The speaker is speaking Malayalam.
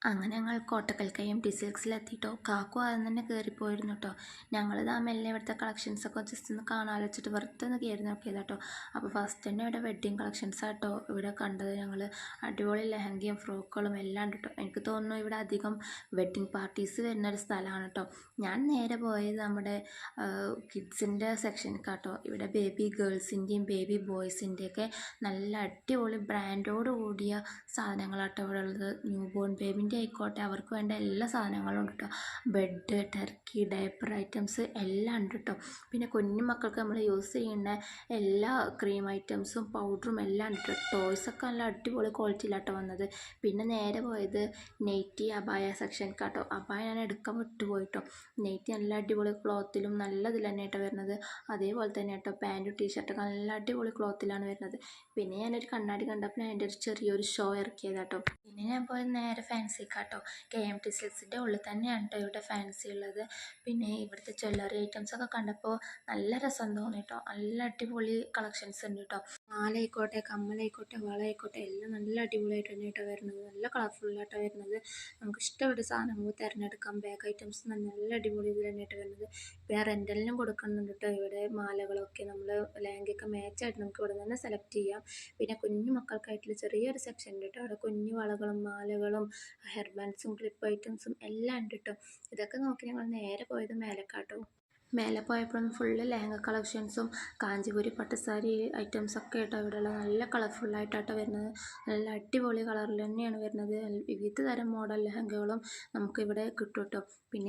അങ്ങനെ ഞങ്ങൾ കോട്ടക്കൽ KMT സിൽക്സിലെത്തിട്ടോ. കാക്കു ആദ്യം തന്നെ കയറിപ്പോയിരുന്നു കേട്ടോ. ഞങ്ങളിത് മെല്ലെ ഇവിടുത്തെ കളക്ഷൻസൊക്കെ ജസ്റ്റ് ഒന്ന് കാണാൻ വെച്ചിട്ട് വെറുതെ ഒന്ന് കയറി നോക്കിയത് കേട്ടോ. അപ്പോൾ ഫസ്റ്റ് തന്നെ ഇവിടെ വെഡ്ഡിങ് കളക്ഷൻസ് ആട്ടോ ഇവിടെ കണ്ടത്. ഞങ്ങൾ അടിപൊളി ലെഹങ്കയും ഫ്രോക്കുകളും എല്ലാം ഉണ്ട് കേട്ടോ. എനിക്ക് തോന്നുന്നു ഇവിടെ അധികം വെഡ്ഡിങ് പാർട്ടീസ് വരുന്നൊരു സ്ഥലമാണ് കേട്ടോ. ഞാൻ നേരെ പോയത് നമ്മുടെ കിഡ്സിൻ്റെ സെക്ഷനിലേക്കാട്ടോ. ഇവിടെ ബേബി ഗേൾസിൻ്റെയും ബേബി ബോയ്സിൻ്റെയൊക്കെ നല്ല അടിപൊളി ബ്രാൻഡോട് കൂടിയ സാധനങ്ങളാട്ടോ ഇവിടെ ഉള്ളത്. ന്യൂ ബോൺ ബേബിൻ്റെ ആയിക്കോട്ടെ, അവർക്ക് വേണ്ട എല്ലാ സാധനങ്ങളും ഉണ്ട് കേട്ടോ. ബെഡ്, ടർക്കി, ഡയപ്പർ ഐറ്റംസ് എല്ലാം ഉണ്ട് കേട്ടോ. പിന്നെ കുഞ്ഞു മക്കൾക്ക് നമ്മൾ യൂസ് ചെയ്യുന്ന എല്ലാ ക്രീം ഐറ്റംസും പൗഡറും എല്ലാം ഉണ്ട് കേട്ടോ. ടോയ്സൊക്കെ നല്ല അടിപൊളി ക്വാളിറ്റിയിലാട്ടോ വന്നത്. പിന്നെ നേരെ പോയത് നെയ്റ്റി അബായ സെക്ഷൻ കേട്ടോ. അബായ ഞാൻ എടുക്കാൻ വിട്ടുപോയിട്ടോ. നെയ്റ്റി നല്ല അടിപൊളി ക്ലോത്തിലും നല്ല ഇതിൽ തന്നെ ആയിട്ടോ വരുന്നത്. അതേപോലെ തന്നെ കേട്ടോ പാൻറ്റും ടീഷർട്ടൊക്കെ നല്ല അടിപൊളി ക്ലോത്തിലാണ് വരുന്നത്. പിന്നെ ഞാനൊരു കണ്ണാടി കണ്ടപ്പോൾ ഞാൻ എൻ്റെ ഒരു ചെറിയൊരു ഷോ ഇറക്കിയതാട്ടോ. പിന്നെ ഞാൻ പോയത് നേരെ ഫാൻസി കാട്ടോ. KMT സിൽക്സിൻ്റെ ഉള്ളിൽ തന്നെയാണ് കേട്ടോ ഇവിടെ ഫാൻസി ഉള്ളത്. പിന്നെ ഇവിടുത്തെ ജ്വല്ലറി ഐറ്റംസൊക്കെ കണ്ടപ്പോൾ നല്ല രസം തോന്നി കേട്ടോ. നല്ല അടിപൊളി കളക്ഷൻസ് ഉണ്ട് കേട്ടോ. മാലയായിക്കോട്ടെ, കമ്മലായിക്കോട്ടെ, വളയായിക്കോട്ടെ എല്ലാം നല്ല അടിപൊളിയായിട്ട് തന്നെ കേട്ടോ വരുന്നത്. നല്ല കളർഫുള്ളായിട്ടോ വരുന്നത്. നമുക്ക് ഇഷ്ടപ്പെട്ട സാധനങ്ങൾ തിരഞ്ഞെടുക്കാം. ബാഗ് ഐറ്റംസ് നല്ല അടിപൊളി ഇതിൽ തന്നെയായിട്ട് വരുന്നത്. പിന്നെ റെൻ്റലിനും കൊടുക്കുന്നുണ്ട് കേട്ടോ ഇവിടെ മാലകളൊക്കെ. നമ്മൾ ലെഹങ്കയൊക്കെ മാച്ചായിട്ട് നമുക്ക് ഇവിടെ നിന്ന് സെലക്ട് ചെയ്യാം. പിന്നെ കുഞ്ഞു മക്കൾക്കായിട്ടുള്ള ചെറിയൊരു സെക്ഷൻ ഉണ്ട് കേട്ടോ. അവിടെ കുഞ്ഞു വളകളും മാലകളും ഹെയർ ബാൻഡ്സും ക്ലിപ്പ് ഐറ്റംസും എല്ലാം ഉണ്ട് കേട്ടോ. ഇതൊക്കെ നോക്കി ഞങ്ങൾ നേരെ പോയത് മേലക്കാട്ടോ. മേലെ പോയപ്പോഴും ഫുള്ള് ലെഹങ്ക കളക്ഷൻസും കാഞ്ചീപുരി പട്ടുസാരി ഐറ്റംസൊക്കെ കേട്ടോ ഇവിടെയുള്ള. നല്ല കളർഫുള്ളായിട്ടാട്ടോ വരുന്നത്. നല്ല അടിപൊളി കളറിൽ തന്നെയാണ് വരുന്നത്. വിവിധ തരം മോഡൽ ലെഹങ്കകളും നമുക്കിവിടെ കിട്ടും കേട്ടോ. പിന്നെ